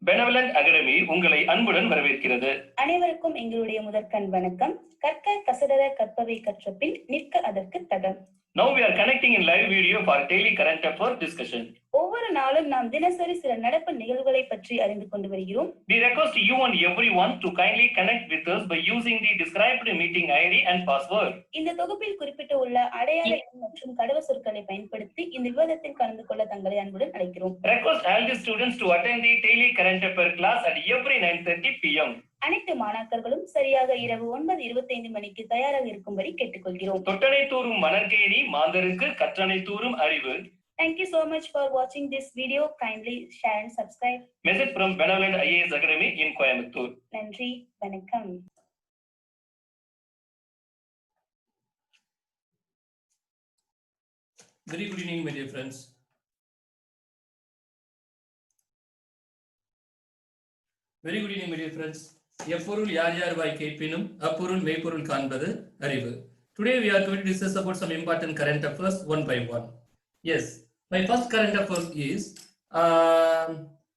Benevolent academy உங்களை அன்புடன் வரவேற்கிறது. அனைவருக்கும் எங்களுடைய முதற்கண் வணக்கம். கற்க கசடர கற்பவை கற்றபின் நிற்க அதற்கு தக. Now we are connecting in live video for daily current affairs discussion. ஒவ்வொரு நாளும் நாம் தினசரி சில நடப்பு நிகழ்வுகளை பற்றி அறிந்து கொண்டு வருகிறோம். We request you and everyone to kindly connect with us by using the described meeting ID and password. இந்த தொகுப்பில் குறிப்பிட்டு உள்ள அடையாள எண் மற்றும் கடவு சொற்களை பயன்படுத்தி இந்த விவாதத்தில் கலந்து கொள்ள தங்களை அன்புடன் அழைக்கிறோம். Request all the students to attend the daily current affairs class at every 9:30 p.m. அனைத்து மாணாக்கர்களும் சரியாக இரவு 9:25 மணிக்கு தயாராக இருக்கும்படி கேட்டுக்கொள்கிறோம். தொட்டனை தூரும் மணற்கேணி மாந்தருக்கு கற்றனை தூரும் அறிவு. Thank you so much for watching this video. Kindly share and subscribe. Message from Benevolent IAS Academy in Coimbatore. நன்றி, வணக்கம். Very good evening, my dear friends. Very good evening, my dear friends. எப்பொருள் யார் யார் வாய் கேட்பினும் அப்பொருள் மெய்ப்பொருள் காண்பது அறிவு. Today we are going to discuss about some important current affairs one by one. Yes, my first current affairs is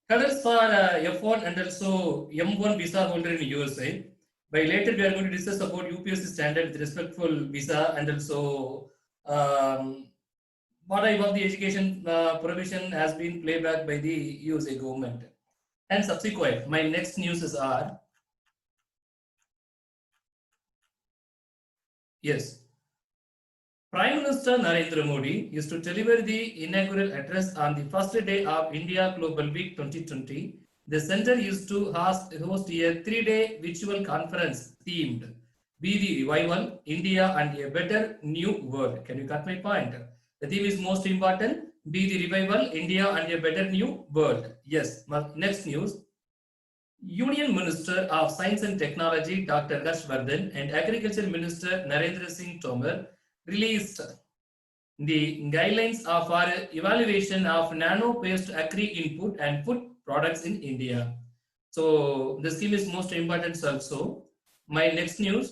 hurdles for F1 and also M1 visa holder in USA. By later we are going to discuss about UPSC standard with respectful visa and also what type of the education provision has been played back by the USA government. And subsequent, my next news are yes, Prime Minister Narendra Modi is to deliver the inaugural address on the first day of India Global Week 2020. The center used to host a 3-day virtual conference themed Be the Revival, India and a Better New World. Can you cut my point? The theme is most important. Be the Revival, India and a Better New World. Yes, next news. Union Minister of Science and Technology Dr. Harsh Vardhan and Agriculture Minister Narendra Singh Tomar released the guidelines for evaluation of nano-based agri-input and food products in India. So the scheme is most important also. My next news.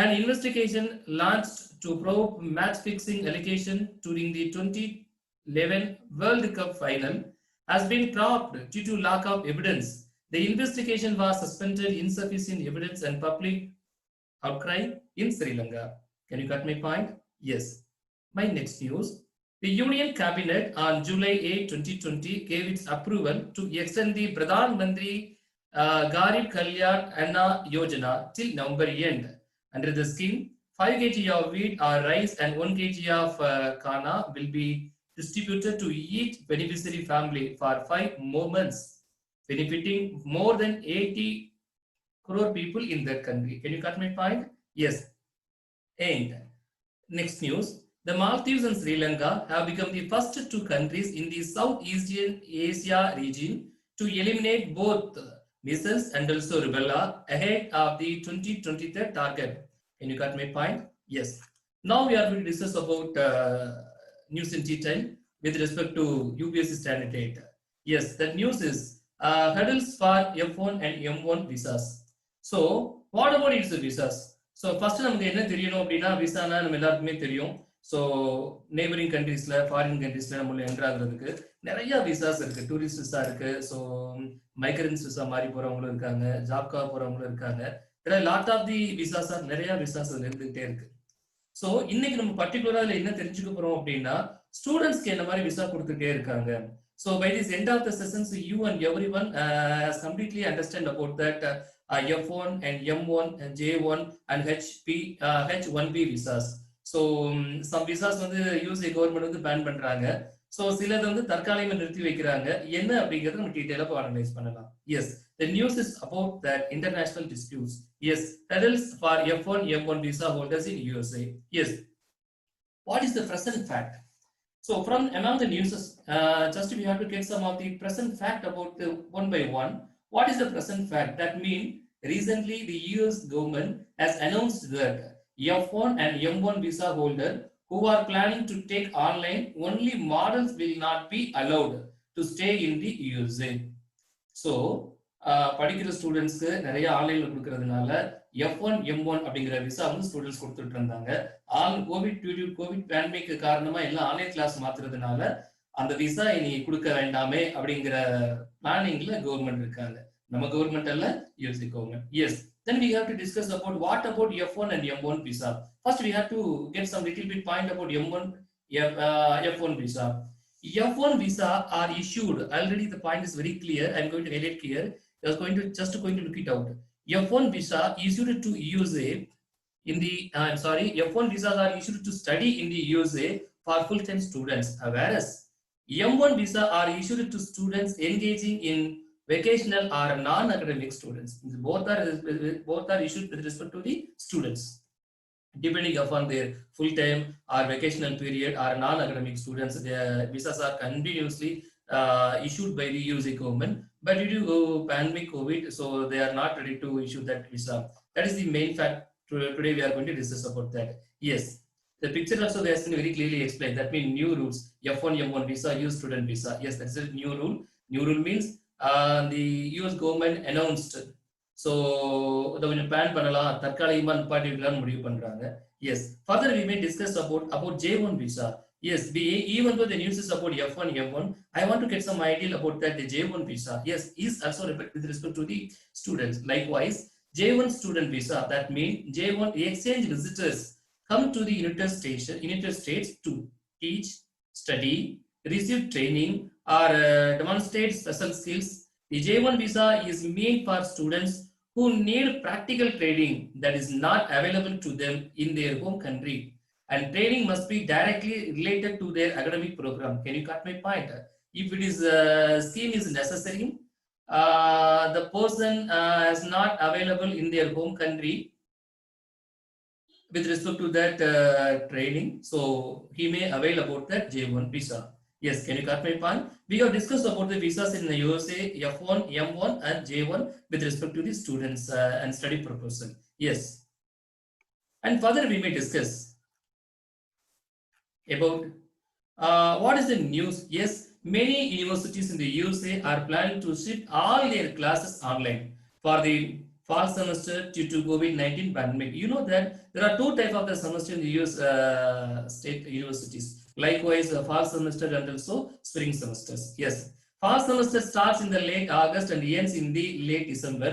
An investigation launched to probe match-fixing allegation during the 2011 World Cup final has been dropped due to lack of evidence. The investigation was suspended insufficient evidence and public outcry in Sri Lanka. Can you cut my point? Yes. My next news. The Union Cabinet on July 8, 2020 gave its approval to extend the Pradhan Mantri Garib Kalyan Anna Yojana till November end. Under the scheme, 5 kg of wheat or rice and 1 kg of kana will be distributed to each beneficiary family for 5 more months, benefiting more than 80 crore people in that country. Can you cut my point? Yes. And next news. The Maldives and Sri Lanka have become the first 2 countries in the Southeast Asia region to eliminate both measles and also rubella ahead of the 2023 target. Can you cut my point? Yes. Now we are going to discuss about news in detail with respect to UPSC standard 8. Yes, that news is hurdles for F1 and M1 visas. So what about its visas? So first நமக்கு என்ன தெரியணும் அப்படின்னா விசானா நம்ம எல்லாருக்குமே தெரியும். So neighbouring கண்ட்ரீஸ்ல foreign கண்ட்ரீஸ்ல நம்ம enter ஆகுறதுக்கு நிறைய விசாஸ் இருக்கு. டூரிஸ்ட் விசா இருக்கு, ஸோ மைக்ரன்ஸ் விசா மாதிரி போறவங்களும் இருக்காங்க, ஜாப்காக போறவங்களும் இருக்காங்க. இதில் லாட் ஆஃப் தி விசாஸ் நிறைய விசாஸ் அதுல இருந்துகிட்டே இருக்கு. ஸோ இன்னைக்கு நம்ம பர்டிகுலரா இதுல என்ன தெரிஞ்சுக்க போறோம் அப்படின்னா ஸ்டூடெண்ட்ஸ்க்கு என்ன மாதிரி விசா கொடுத்துட்டே இருக்காங்க. So by this end of the session, so you and everyone has completely understand about that F1 and M1 and J1 and H1B visas. So some visas வந்து USA government வந்து ban பண்றாங்க. So சிலது வந்து தற்காலிகமா நிறுத்தி வைக்கிறாங்க. என்ன அப்படிங்கறத நம்ம டீடைலா அனலைஸ் பண்ணலாம். Yes, the news is about that international disputes. Yes, hurdles for F1 M1 visa holders in USA. Yes, what is the present fact? So from among the news, just we have to get some of the present fact about the one by one. What is the present fact? That means recently the US government has announced that F1 and M1 visa holder who are planning to take online, only models will not be allowed to stay in the USA. So படிக்கிற ஸ்டூடெண்ட்ஸ்க்கு நிறைய ஆன்லைன்ல கொடுக்கறதுனால F1 M1 அப்படிங்கிற visa வந்து students கொடுத்துட்டு இருந்தாங்க. Covid pandemic காரணமா எல்லாம் ஆன்லைன் கிளாஸ் மாத்துறதுனால அந்த விசா இனி கொடுக்க வேண்டாமே அப்படிங்கிற பிளானிங்ல கவர்மெண்ட் இருக்காங்க. நம்ம கவர்மெண்ட் அல்ல, USA government. Yes. Then we have to discuss about what about F1 and M1 visa. First, we have to get some little bit point about M1, F1 visa. F1 visa are issued. Already the point is very clear. I'm going to highlight here. I was going to look it out. F1 visa issued to USA in the F1 visas are issued to study in the USA for full-time students, whereas M1 visa are issued to students engaging in vocational or non-academic students. Both are issued with respect to the students, depending upon their full-time or vocational period or non-academic students. The visas are continuously issued by the USA government, but due to pandemic COVID, so they are not ready to issue that visa. That is the main fact. Today we are going to discuss about that. Yes, the picture also they has been very clearly explained. That means new rules. F1, M1 visa, use student visa. Yes, that's a new rule. New rule means the US government announced. So the ban பண்ணலாம், தற்காலிகமா நிப்பாட்டிடலாம் முடிவு பண்றாங்க. Yes, further we may discuss about J1 visa. Yes, even though the news is about F1, M1, I want to get some idea about that the J1 visa. Yes, is also with respect to the students. Likewise, J1 student visa, that means J1 exchange visitors come to the United States to teach, study, receive training, or demonstrate special skills. The J1 visa is made for students who need practical training that is not available to them in their home country, and training must be directly related to their academic program. Can you cut my point? If it is scheme is necessary, the person is not available in their home country with respect to that training, so he may avail about that J1 visa. Yes, can you cut my point? We have discussed about the visas in the USA, F1, M1 and J1 with respect to the students and study proposal. Yes, and further we may discuss about what is the news. Yes, many universities in the USA are planning to shift all their classes online for the fall semester due to COVID-19 pandemic. You know that there are two types of the semester in the US state universities. Likewise, fall semester and also spring semesters. Yes, fall semester starts in the late August and ends in the late December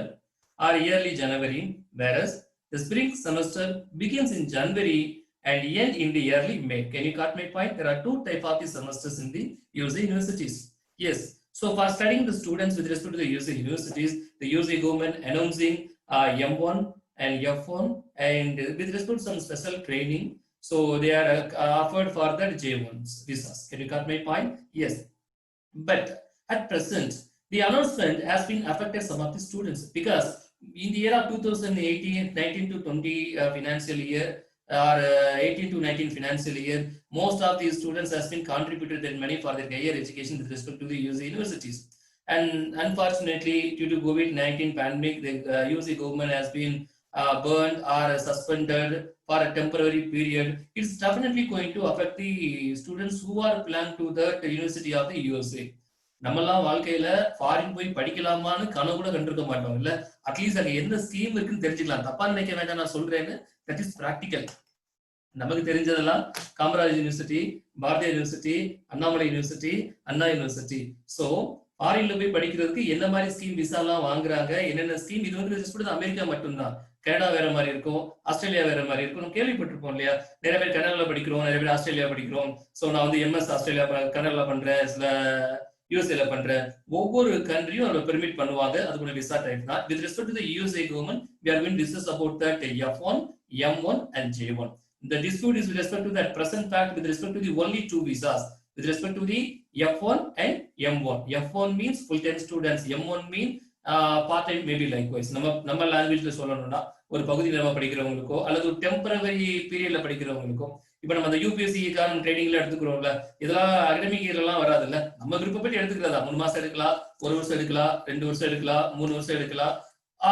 or early January, whereas the spring semester begins in January and end in the early May. Can you cut my point? There are two types of the semesters in the USA universities. Yes, so for studying the students with respect to the USA universities, the USA government announcing M1 and F1, and with respect to some special training, so they are offered for that J1's visas. Can you cut my point? Yes, but at present the announcement has been affected some of the students, because in the year of 2018, 19 to 20 financial year or 18 to 19 financial year, most of these students has been contributed their money for their higher education with respect to the USA universities. And unfortunately, due to COVID-19 pandemic, the USA government has been burned or suspended for a temporary period. It's definitely going to affect the students who are planning to the University of the USA. நம்மலாம் வாழ்க்கையில foreign போய் படிக்கலாமான்னு கனவு கூட கண்டிருக்க மாட்டோம் இல்ல. At least அது என்ன scheme இருக்குன்னு தெரிஞ்சுக்கலாம். தப்பா நினைக்க வேண்டாம் நான் சொல்றேன்னு. That is practical. நமக்கு தெரிஞ்சதெல்லாம் Kamaraj university, Bharathiya university, Annamalai university, Anna university. So ஃபாரின்ல போய் படிக்கிறதுக்கு என்ன மாதிரி ஸ்கீம் விசாலாம் வாங்குறாங்க, என்னென்ன ஸ்கீம், இது வந்து அமெரிக்கா மட்டும்தான். கனடா வேற மாதிரி இருக்கும், ஆஸ்திரேலியா வேற மாதிரி இருக்கும். நம்ம கேள்விப்பட்டிருப்போம் இல்லையா? நிறைய பேர் கனடால படிக்கிறோம், நிறைய பேர் ஆஸ்திரேலியா படிக்கிறோம். ஸோ நான் வந்து எம்எஸ் ஆஸ்திரேலியா கனடால பண்றேன், சில யூஎஸ்ஏல பண்றேன். ஒவ்வொரு கண்ட்ரியும் அதை பெர்மிட் பண்ணுவாங்க, அதுக்குள்ள விசா டைப் தான். With respect to the USA government, we are going to discuss about that F1, M1 and J1. The dispute is with respect to that present fact with respect to the only two visas, with respect to the F1 and M1. F1 means full-time students, M1 means part-time, maybe likewise. நம்ம லாங்குவேஜ்ல சொல்லணும்னா ஒரு பகுதி நேரமா படிக்கிறவங்களுக்கோ அல்லது ஒரு temporary பீரியட்ல படிக்கிறவங்களுக்கோ. இப்ப நம்ம அந்த யூபிஎஸ்சி காரணம் ட்ரைனிங்ல எடுத்துக்கிறோம்ல, இதெல்லாம் அகடமிக் இயர் எல்லாம் வராது இல்ல, நம்ம விருப்பப்பட்டு எடுத்துக்கிறதா. 3 மாசம் எடுக்கலாம், 1 வருஷம் எடுக்கலாம், 2 வருஷம் எடுக்கலாம், 3 வருஷம் எடுக்கலாம்,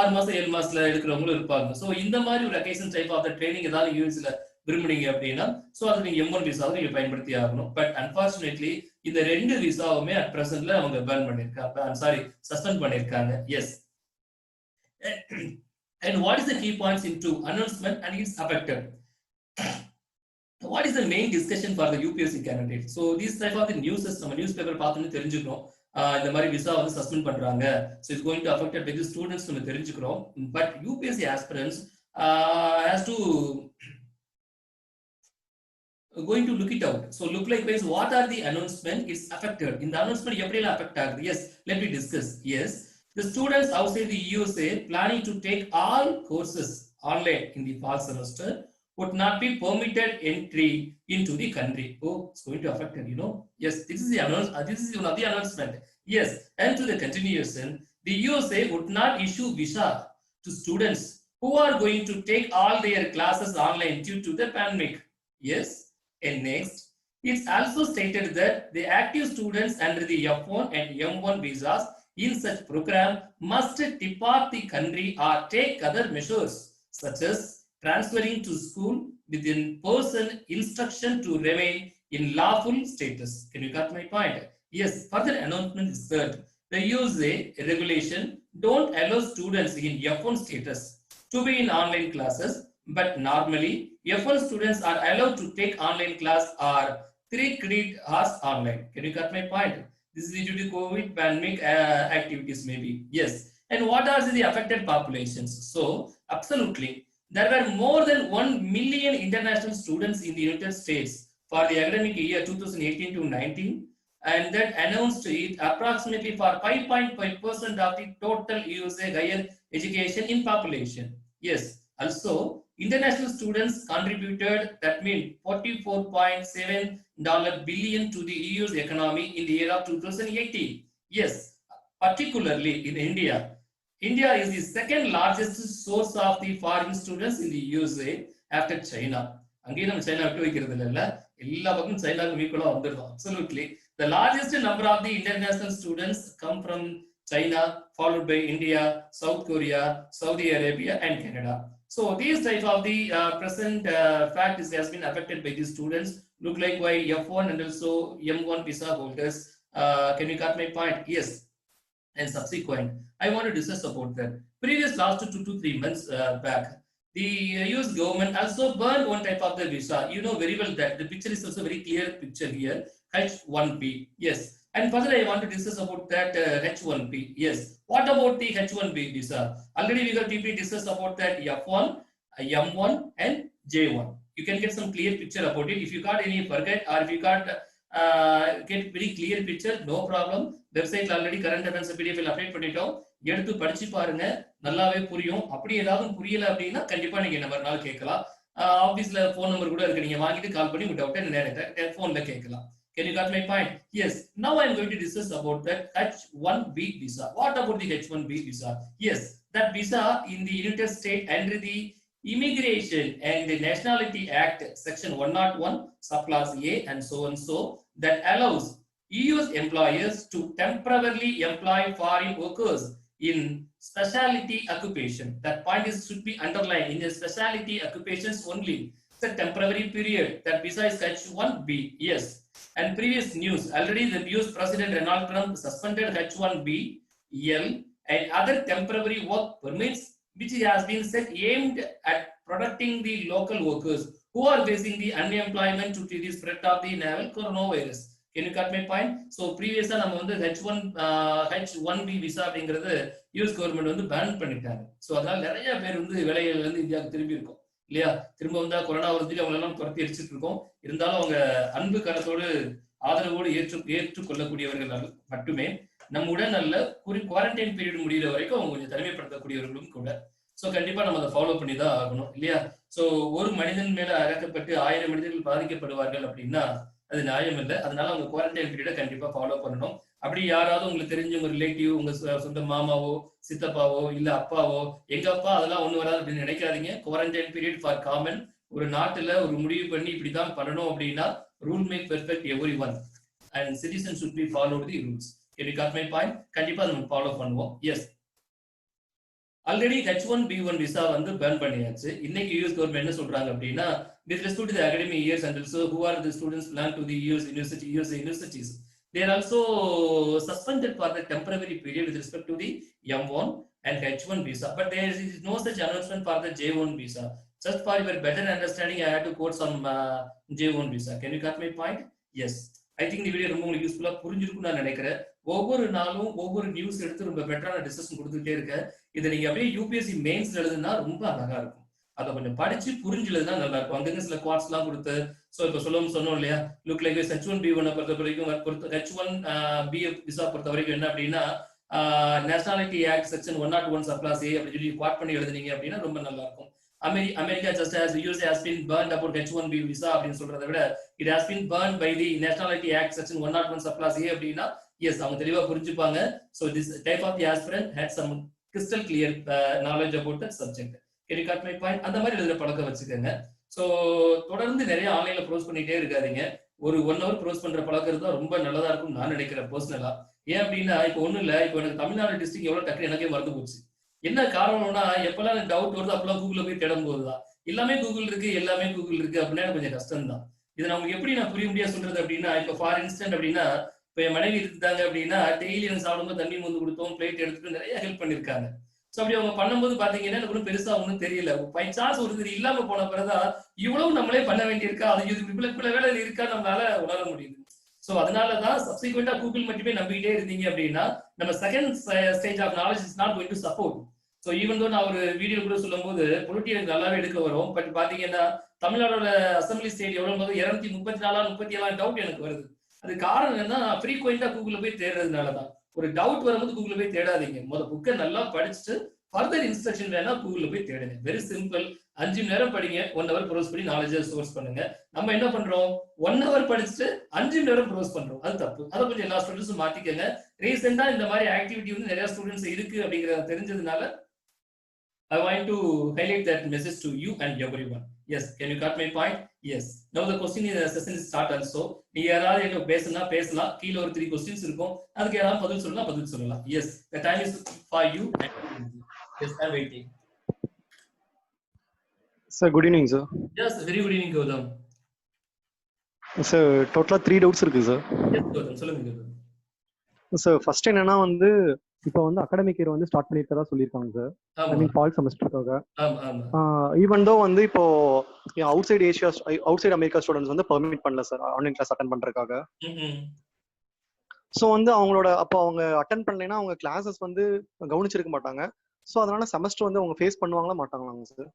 6 மாசம் 7 மாசத்துல எடுக்கிறவங்களும் இருப்பாங்க. சோ இந்த மாதிரி ஒரு அகேஷன் டைப் ஆஃப் ட்ரைனிங் ஏதாவது யூஎஸ்ல விரும்புறீங்க அப்படின்னா, சோ அது நீங்க M1 விசாவை நீங்க பயன்படுத்தி ஆகணும். பட் அன்பார்ச்சுனேட்லி இந்த 2 விசாவுமே அட் பிரசன்ட்ல அவங்க பேன் பண்ணிருக்காங்க, சஸ்பெண்ட் பண்ணிருக்காங்க. S. And what is the key points into announcement and its affected? what is the main discussion for the UPSC candidate? So these type of the news நம்ம newspaper பார்த்தோன்னு தெரிஞ்சுக்கிறோம். இந்த மாதிரி visa வந்து suspend பண்றாங்க. So it's going to affect by the students நம்ம தெரிஞ்சுக்கிறோம். But UPSC aspirants has to going to look it out. So look likewise, what are the announcement is affected? In the announcement, April affected. Yes, let me discuss. Yes, the students outside the USA planning to take all courses online in the fall semester would not be permitted entry into the country. Oh, it's going to affect it, you know. Yes, this is the announcement. This is one of the announcement. Yes, and to the continuation, the USA would not issue visa to students who are going to take all their classes online due to the pandemic. Yes. And next, it's also stated that the active students under the F1 and M1 visas in such program must depart the country or take other measures, such as transferring to school with in-person instruction to remain in lawful status. Can you got my point? Yes, further announcement is that the USA regulation don't allow students in F1 status to be in online classes, but normally F1 students are allowed to take online class or 3 credit hours online. Can you got my point? This is due to COVID pandemic activities maybe. Yes. And what are the affected populations? So absolutely, there were more than 1 million international students in the United States for the academic year 2018 to 19, and that announced it approximately for 5.5% of the total USA higher education in population. Yes. Also, international students contributed, that means $44.7 billion to the EU's economy in the year of 2018. Yes, particularly in India. India is the second largest source of the foreign students in the USA after China. அங்கேயும் நம்ம China விட்டு வைக்கிறது இல்ல, எல்லா பக்கம் சைனாக்கு ஈக்குவலா வந்துடும். Absolutely, the largest number of the international students come from China, followed by India, South Korea, Saudi Arabia, and Canada. So these type of the present fact has been affected by these students. Look like why F1 and also M1 visa holders. Can you got my point? Yes. And subsequent, I want to discuss about that. Previous last 2 to 3 months back, the US government also burned one type of the visa. You know very well that the picture is also very clear picture here. H1B. Yes. And further, I want to discuss about that H1B. Yes. What about the H1B visa? Already we got deeply discussed about that F1, M1, and J1. You can get some clear picture about it. If you got any forget or if you got get very clear picture, no problem. Website already current events PDF update பண்ணிட்டோம். எடுத்து படிச்சு பாருங்க, நல்லாவே புரியும். அப்படி ஏதாவது புரியல அப்படின்னா கண்டிப்பா நீங்க என்ன மறுநாள் கேட்கலாம். ஆபீஸ்ல போன் நம்பர் கூட இருக்கு, நீங்க வாங்கிட்டு கால் பண்ணி உங்க டவுட் நேரத்தை போன்ல கேட்கலாம். Can you got my point? Yes. Now I am going to discuss about that H1B visa. What about the H1B visa? Yes, that visa in the United States under the Immigration and the Nationality Act, Section 101, subclass A, and so that allows EU's employers to temporarily employ foreign workers in specialty occupation. That point is should be underlined in the specialty occupations only. It's a temporary period. That visa is H1B. Yes. And previous news, already the US President Donald Trump suspended H1B, L, and other temporary work permits, which has been set aimed at protecting the local workers who are facing the unemployment due to the spread of the novel coronavirus. Can you cut my point? So previously, நம்ம வந்து H1B visa அப்படிங்கிறது US government வந்து ban பண்ணிட்டாங்க. So அதனால நிறைய பேர் வந்து வேலையில இருந்து இந்தியாவுக்கு திரும்பி இருக்கும் இல்லையா? திரும்ப வந்தா கொரோனா வருது, அவங்க எல்லாம் துரத்தி அடிச்சுட்டு இருக்கோம். இருந்தாலும் அவங்க அன்பு கரத்தோடு ஆதரவோடு ஏற்றுக்கொள்ளக்கூடியவர்கள் மட்டுமே நம்முடன் நல்ல குவாரண்டைன் பீரியட் முடிகிற வரைக்கும் அவங்க கொஞ்சம் தனிமைப்படுத்தக்கூடியவர்களும் கூட. ஸோ கண்டிப்பா நம்ம அதை ஃபாலோ பண்ணி தான் ஆகணும் இல்லையா? ஸோ ஒரு மனிதன் மேல அகக்கப்பட்டு 1000 மனிதர்கள் பாதிக்கப்படுவார்கள் அப்படின்னா அது நியாயம் இல்லை. அதனால அவங்க குவாரண்டைன் பீரியடை கண்டிப்பா ஃபாலோ பண்ணணும். அப்படி யாராவது உங்களுக்கு தெரிஞ்ச உங்க ரிலேட்டிவ், உங்க சொந்த மாமாவோ சித்தப்பாவோ இல்ல அப்பாவோ, எங்க அப்பா அதெல்லாம் ஒண்ணு வராது அப்படின்னு நினைக்காதீங்க. Quarantine period for common. ஒரு நாட்டுல ஒரு முடிவு பண்ணி இப்படிதான் பண்ணணும் அப்படின்னா rule make perfect everyone and citizen should be followed the rules. Can you got my point? கண்டிப்பா நம்ம ஃபாலோ பண்ணுவோம். எஸ், ஆல்ரெடி H1B1 விசா வந்து பேன் பண்ணியாச்சு. இன்னைக்கு யூஎஸ் கவர்மெண்ட் என்ன சொல்றாங்க அப்படின்னா, with respect to the academic years and also who are the students belong to the USA universities, they are also suspended for the temporary period with respect to the M1 and H1 visa, but there is no such announcement for the J1 visa. Just for your better understanding, I had to quote some J1 visa. Can you got my point? Yes. I think இந்த video ரொம்ப உங்களுக்கு யூஸ்ஃபுல்லா புரிஞ்சிருக்கும்னு நான் நினைக்கிறேன். ஒவ்வொரு நாளும் ஒவ்வொரு நியூஸ் எடுத்து ரொம்ப பெட்டரான டிஸ்கஷன் கொடுத்துட்டே இருக்கேன். இதை நீங்க அப்படியே யூபிஎஸ்சி மெயின்ஸ் எழுதுனா ரொம்ப அழகா இருக்கும். அதை கொஞ்சம் படிச்சு புரிஞ்சு எழுதுனா நல்லா இருக்கும். அங்கங்க சில குவாட்ஸ் எல்லாம் கொடுத்து இப்ப சொன்னோம் இல்லையா, லுக் லைக் H1B1 பொறுத்த வரைக்கும் H1B விசா பொறுத்த வரைக்கும் என்ன அப்படின்னா நேஷனாலிட்டி ஆக்ட் செக்ஷன் 101 சப்ளாஸ் ஏ அப்படின்னு சொல்லி குவாட் பண்ணி எழுதுனீங்க அப்படின்னா ரொம்ப நல்லா இருக்கும். America just as USA has been burned about H1B visa அப்படின்னு சொல்றதை விட it has been burned by the Nationality Act section 101 subclass A அப்படின்னா yes அவங்க தெளிவா புரிஞ்சுப்பாங்க. So this type of the aspirant had some crystal clear knowledge about that subject. Can you got my point? அந்த மாதிரி எழுதுற பழக்கம் வச்சுக்கோங்க. So தொடர்ந்து நிறைய ஆன்லைன்ல ப்ரோஸ் பண்ணிட்டே இருக்காதீங்க. ஒரு 1 hour ப்ரோஸ் பண்ற பழக்கம் தான் ரொம்ப நல்லதா இருக்கும்னு நான் நினைக்கிறேன் பர்சனலா. ஏன் அப்படின்னா இப்போ ஒன்றும் இல்லை, இப்போ எனக்கு தமிழ்நாடு டிஸ்ட்ரிக்ட் எவ்வளோ டக்குனு எனக்கே மறந்து போச்சு. என்ன காரணம்னா எப்பெல்லாம் எனக்கு டவுட் வருது அப்பெல்லாம் கூகுள்ல போய் தேடும் போதுதான் எல்லாமே கூகுள் இருக்கு அப்படின்னா கொஞ்சம் கஷ்டம் தான். இதை நமக்கு எப்படி நான் புரிய முடியாது சொல்றது அப்படின்னா, இப்போ ஃபார் இன்ஸ்டன்ட் அப்படின்னா இப்போ என் மனைவி இருந்தாங்க அப்படின்னா டெய்லி எனக்கு சாப்பிடும்போது தண்ணி வந்து கொடுத்தோம், பிளேட் எடுத்துட்டு நிறைய ஹெல்ப் பண்ணிருக்காங்க. ஸோ அப்படி அவங்க பண்ணும்போது பாத்தீங்கன்னா எனக்கு ஒன்றும் பெருசா ஒன்றும் தெரியல. பை சான்ஸ் ஒருத்தர் இல்லாம போன பிறகுதான் இவ்வளவு நம்மளே பண்ண வேண்டியிருக்கா, அது இவ்வளவு வேலை இருக்கா நம்மளால உணர முடியுது. ஸோ அதனாலதான் சப்சிக்வெண்டா கூகுள் மட்டுமே நம்பிக்கிட்டே இருந்தீங்க அப்படின்னா நம்ம second stage of knowledge is not going to support. So even though நான் ஒரு வீடியோ கூட சொல்லும் போது பொலிட்டி எனக்கு நல்லாவே எடுக்க வரும். பட் பாத்தீங்கன்னா தமிழ்நாடோட அசம்பிளி ஸ்டேட் எவ்வளவு போது 234 37 டவுட் எனக்கு வருது. அது காரணம் என்னன்னா ஃப்ரீக்வெண்டா கூகுள்ல போய் தேடுறதுனாலதான். ஒரு டவுட் வரும்போது கூகுள்ல போய் தேடாதீங்க. புக்கை நல்லா படிச்சுட்டு ஃபர்தர் இன்ஸ்ட்ரக்ஷன் வேணா கூகுள்ல போய் தேடுங்க. Very simple. 5 மணி நேரம் படிங்க, 1 hour ப்ரோஸ் பண்ணி நாலேஜை சோர்ஸ் பண்ணுங்க. நம்ம என்ன பண்றோம், 1 hour படிச்சுட்டு 5 மணி நேரம் ப்ரோஸ் பண்றோம். அது தப்பு. அதை கொஞ்சம் எல்லா ஸ்டூடெண்ட்ஸும் மாத்திக்கங்க. ரீசெண்டா இந்த மாதிரி ஆக்டிவிட்டி வந்து நிறைய ஸ்டூடெண்ட்ஸ் இருக்கு அப்படிங்கறத தெரிஞ்சதுனால I want to highlight that message to you and everyone. Yes, can you got my point? Yes. Now the question is session is start also. நீ யாராவது என்ன பேசலாம். கீழ ஒரு 3 questions இருக்கும். அதுக்கு யாராவது பதில் சொல்லலாம். Yes, the time is for you. Yes, I'm waiting. Sir, good evening, sir. Yes, very good evening, Gautam. Sir, total 3 doubts இருக்கு sir. Yes, Gautam, சொல்லுங்க Gautam. Sir, first என்னன்னா வந்து இப்போ வந்து அகாடமிக் இயர் வந்து ஸ்டார்ட் பண்ணிருக்கதா சொல்லிருக்காங்க சார். ஐ மீன் fall செமஸ்டருக்காக. Even though வந்து இப்போ அவுட் சைடு அமெரிக்கா ஸ்டூடெண்ட்ஸ் வந்து பெர்மிட் பண்ணல சார் ஆன்லைன் கிளாஸ் அட்டெண்ட் பண்றதுக்காக. ஸோ வந்து அவங்க அட்டெண்ட் பண்ணலைன்னா அவங்க கிளாஸஸ் வந்து கவனிச்சிருக்க மாட்டாங்க. ஸோ அதனால செமஸ்டர் வந்து அவங்க ஃபேஸ் பண்ணுவாங்களா மாட்டாங்களாங்க சார்?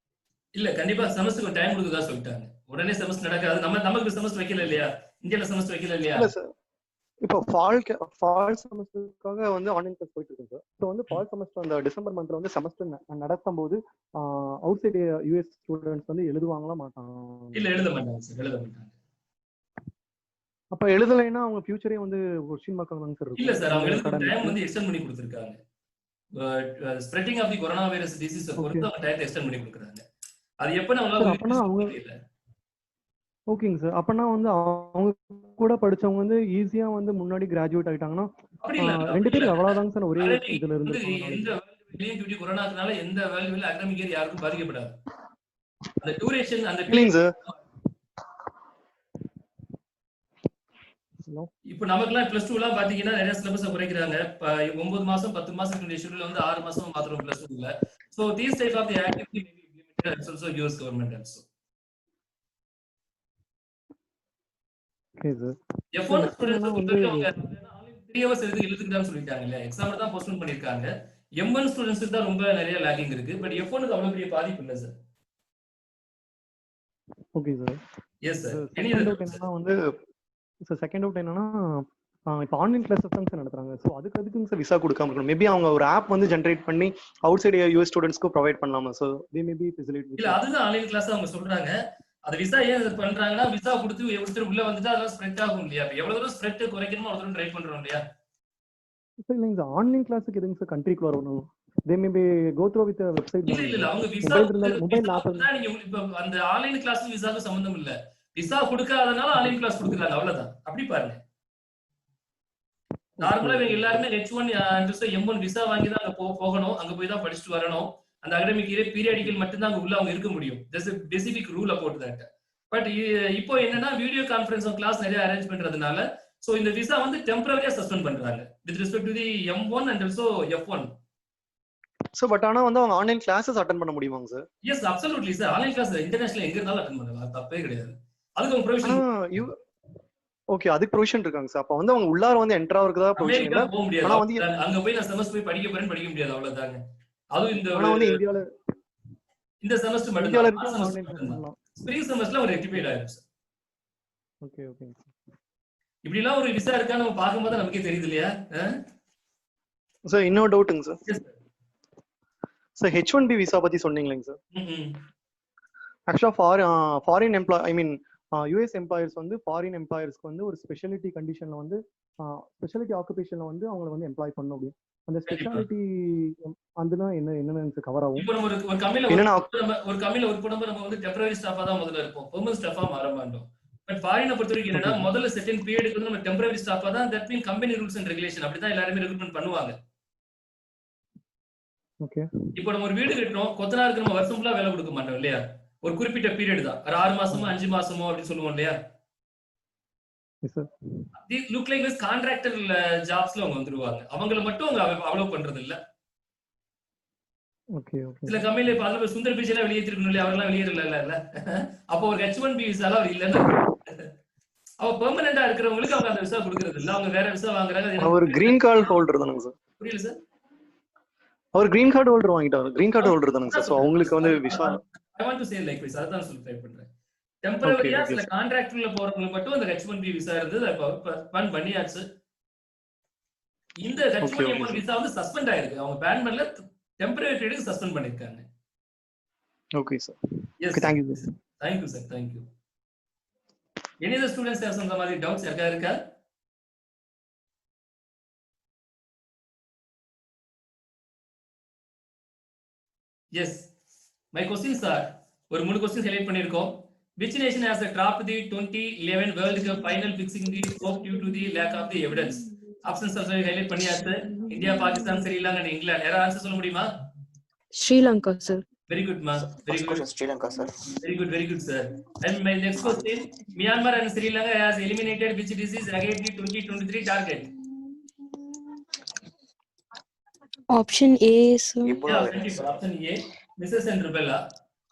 இல்ல, கண்டிப்பா செமஸ்டருக்கு டைம் கொடுக்கதா சொல்லிட்டாங்க. உடனே செமஸ்டர் நடக்காது. நமக்கு செமஸ்டர் வைக்கல இல்லையா, இந்தியால செமஸ்டர் வைக்கல இல்லையா? இல்ல சார், இப்போ ஃபால் செமஸ்டருக்காக வந்து ஆன்லைன் கிளாஸ் போயிட்டு இருக்கு சார். ஸோ வந்து ஃபால் செமஸ்டர் அந்த டிசம்பர் மந்த்ல வந்து செமஸ்டர் நடத்தும் போது அவுட் சைடு யூஎஸ் ஸ்டூடெண்ட்ஸ் வந்து எழுதுவாங்களா மாட்டாங்க? இல்ல, எழுத மாட்டாங்க. அப்ப எழுதலைன்னா அவங்க ஃபியூச்சரே வந்து கொஸ்டின் மார்க் ஆகுங்க சார். இல்ல சார், அவங்க எழுதுற டைம் வந்து எக்ஸ்டெண்ட் பண்ணி கொடுத்திருக்காங்க. Spreading of the corona virus disease பொறுத்து அவங்க டைத்தை எக்ஸ்டெண்ட் பண்ணி கொடுக்குறாங்க. அது எப்ப நம்மளால இல்ல. ஓகேங்க சார். அப்பனா வந்து அவங்க கூட படிச்சவங்க வந்து ஈஸியா வந்து முன்னாடி கிராஜுவேட் ஆயிட்டாங்கன்னா 2 பேரும் அவ்வளவுதாங்க சார் ஒரே இதுல இருந்து. எந்த வேல்யூ கொரோனாக்குனால எந்த வேல்யூல அகாடமிக் இயர் யாருக்கும் பாதிக்கப்படாது. அந்த டியூரேஷன் அந்த இல்லைங்க சார். இப்போ நமக்குலாம் +2 எல்லாம் பாத்தீங்கன்னா நிறைய சிலபஸை குறைக்கிறாங்க. 9 மாசம் 10 மாசம் ஷெட்யூல் வந்து 6 மாசம் மாத்திரம் +2ல. So these type of the activity may be implemented also US government also. Okay sir. F1 students வந்து அவங்க ஆன்லைன் 3 hours எழுதுக்கிட்டான்னு சொல்லிட்டாங்க இல்ல, எக்ஸாம் தான் போஸ்ட்போன் பண்ணிருக்காங்க. M1 ஸ்டூடண்ட்ஸ்க்கு தான் ரொம்ப நிறைய லாகிங் இருக்கு. பட் F1க்கு அவ்வளவு பெரிய பாதிப்பு இல்ல sir. Okay sir. Yes sir. Second out என்னன்னா இப்போ ஆன்லைன் கிளாஸஸ் தான் நடத்துறாங்க. ஸோ அதுக்கு சார் விசா கொடுக்காம இருக்கணும். மேபி அவங்க ஒரு ஆப் வந்து ஜென்ரேட் பண்ணி அவுட் சைடு யூஎஸ் ஸ்டூடெண்ட்ஸ்க்கு ப்ரொவைட் பண்ணலாமா? So they maybe facility. இல்ல, அதுதான் ஆன்லைன் கிளாஸ் அவங்க சொல்றாங்க. அது விசா ஏன் பண்றாங்கன்னா விசா கொடுத்து ஒருத்தர் உள்ள வந்துட்டா அதெல்லாம் ஸ்ப்ரெட் ஆகும் இல்லையா? எவ்வளவு தூரம் ஸ்ப்ரெட் குறைக்கணுமோ அவ்வளவு தூரம் ட்ரை பண்றோம் இல்லையா? சார் இல்லைங்க சார், ஆன்லைன் கிளாஸுக்கு எதுங்க சார் கண்ட்ரிக்கு வரணும்? they may be go through with the website. இல்ல அவங்க விசா மொபைல் ஆப் தான். நீங்க இப்ப அந்த ஆன்லைன் கிளாஸ் விசாக்கு சம்பந்தம் இல்ல. விசா கொடுக்காதனால ஆன்லைன் கிளாஸ் கொடுக்கறாங்க, அவ்வளவுதான். அப்படி பாருங்க. நார்மலா இவங்க எல்லாரும் H1 M1 விசா வாங்கி தான் அங்க போகணும், அங்க போய் தான் படிச்சுட்டு வரணும். அந்த அகாடமிக் இயர் பீரியாடிக்கல் மட்டும் தான் அங்க உள்ள அவங்க இருக்க முடியும். there's a specific rule about that. But இப்போ என்னன்னா வீடியோ கான்ஃபரன்ஸ் கிளாஸ் நிறைய அரேஞ்ச் பண்றதுனால சோ இந்த விசா வந்து டெம்பரரியா சஸ்பெண்ட் பண்றாங்க with respect to the M1 and also F1. So but ஆனா வந்து அவங்க ஆன்லைன் கிளாसेस அட்டெண்ட் பண்ண முடியுமாங்க sir? Yes absolutely sir. Online class international எங்க இருந்தாலும் அட்டெண்ட் பண்ணலாம். அது தப்பே கிடையாது. அதுக்கு ஒரு ப்ரொவிஷன். ஓகே, அதுக்கு ப்ரொவிஷன் இருக்காங்க சார். அப்ப வந்து அவங்க உள்ளார வந்து என்டர் ஆவறதுக்கு தான் ப்ரொவிஷன் இல்ல. போக முடியாது. ஆனா வந்து அங்க போய் நான் செமஸ்டர் போய் படிக்க போறேன் படிக்க முடியாது அவ்வளவுதாங்க. அது இந்த ஆனா வந்து இந்தியால இந்த செமஸ்டர் மட்டும் இந்தியால தான். இருக்கு ஆன்லைன் கிளாஸ் பண்ணலாம். ஸ்ப்ரிங் செமஸ்டர்ல ஒரு ரெக்டிஃபைட் ஆயிடும் சார். Okay okay. இப்படி எல்லாம் ஒரு விசா இருக்கா நம்ம பாக்கும்போது நமக்கே தெரியுது இல்லையா? சார் இன்னொரு டவுட்ங்க சார். சார் H1B விசா பத்தி சொன்னீங்களேங்க சார். ஆக்சுவலா ஃபாரின் எம்ப்ளாய் ஐ மீன் யுஎஸ் எம்ப்ளாயர்ஸ் வந்து ஃபாரின் எம்ப்ளாயர்ஸ்க்கு வந்து ஒரு ஸ்பெஷாலிட்டி கண்டிஷன்ல வந்து ஸ்பெஷாலிட்டி ஆக்குபேஷன்ல வந்து அவங்கள வந்து எம்ப்ளாய் பண்ணணும் அப்படி. அந்த ஸ்பெஷாலிட்டி அதுனா என்னன்னு கவர் ஆகும்? இப்போ நம்ம ஒரு கம்பெனில ஒரு கம்பெனில ஒர்க் பண்ணும்போது நம்ம வந்து டெம்பரரி ஸ்டாஃபா தான் முதல்ல இருப்போம். பெர்மனன்ட் ஸ்டாஃபா மாற மாட்டோம். பட் ஃபாரினை பொறுத்த வரைக்கும் என்னன்னா முதல்ல செகண்ட் பீரியடுக்கு வந்து நம்ம டெம்பரரி ஸ்டாஃபா தான். That mean company rules and regulation அப்படிதான் எல்லாருமே ரெக்ரூட்மென்ட் பண்ணுவாங்க. ஓகே. இப்போ நம்ம ஒரு வீடு கட்டறோம், கொத்தனாருக்கு நம்ம வருஷம் ஃபுல்லா வேலை கொடுக்க மாட்டோம் இல்லையா? ஒரு குறிப்பிட்ட பீரியட் தான். ஒரு 6 மாசமோ 5 மாசமோ அப்படி சொல்லுவோம் இல்லையா? Yes sir. The look like this contractor ஜாப்ஸ்ல அவங்க வந்துருவாங்க. அவங்கள மட்டும் அவங்க அலோவ் பண்றது இல்ல. Okay okay. சில கம்பெனில இப்ப அதுல சுந்தர் பிச்சை எல்லாம் வெளியேற்றிருக்கணும் இல்லையா? அவரெல்லாம் வெளியேறல. அப்போ ஒரு H1B விசால அவர் இல்லன்னு அவ பெர்மனண்டா இருக்கிறவங்களுக்கு அவங்க அந்த விசா கொடுக்கறது இல்ல. அவங்க வேற விசா வாங்குறாங்க. அவர் கிரீன் கார்டு ஹோல்டர் தானங்க சார்? புரியல சார். அவர் கிரீன் கார்டு ஹோல்டர் வாங்கிட்டாரு. கிரீன் கார்டு ஹோல்டர் தானங்க சார். சோ அவங்களுக்கு வந்து visa I want to say like this. அதான் சொல்ல ட்ரை பண்றேன். டெம்பரரியா சில கான்ட்ராக்ட்ல போறவங்களுக்கு மட்டும் அந்த H1B விசா இருந்தது. அப்ப பண்ணியாச்சு. இந்த H1B விசா வந்து சஸ்பெண்ட் ஆயிருக்கு. அவங்க பேன் பண்ணல, டெம்பரரி பீரியடுக்கு சஸ்பெண்ட் பண்ணிருக்காங்க. Okay sir. Yes. Thank you sir. Thank you sir. Thank you. Any other students have some மாதிரி doubts இருக்கா? Yes. My questions are ஒரு 3 questions ஹைலைட் பண்ணிருக்கோம். Which nation has dropped the 2011 World Cup final fixing the scope due to the lack of the evidence? Options also highlight பண்ணியாச்சு. India, Pakistan, Sri Lanka and England. யாரா answer சொல்ல முடியுமா? Sri Lanka sir. Very good ma. Very good. Sri Lanka sir. Very good sir. And my next question, Myanmar and Sri Lanka has eliminated which disease against the 2023 target? Option A sir. Yeah, option A, Mrs. and Rubella.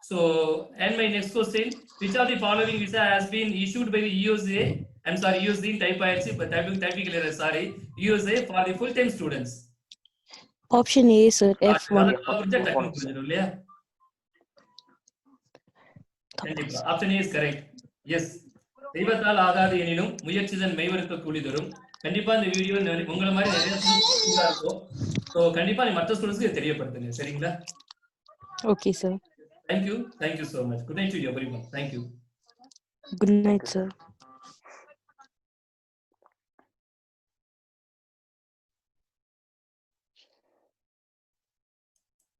So, and my next question, which of the following visa has been issued by the USA? I'm sorry, USA in type IRC, but typing error, sorry. USA for the full-time students. Option A sir. F1. Option A is correct. Yes. தெய்வத்தால் ஆகாது எனினும் முயற்சிதன் மெய்வருக்க கூலி தரும். கண்டிப்பா இந்த video உங்களை மாதிரி நிறைய students இருக்கும். சோ கண்டிப்பா நீ மற்ற ஸ்டூடெண்ட்ஸ்க்கு தெரியப்படுத்துங்க. சரிங்களா? Okay sir. Thank you so much. Good night to you everyone. Thank you. Good night sir.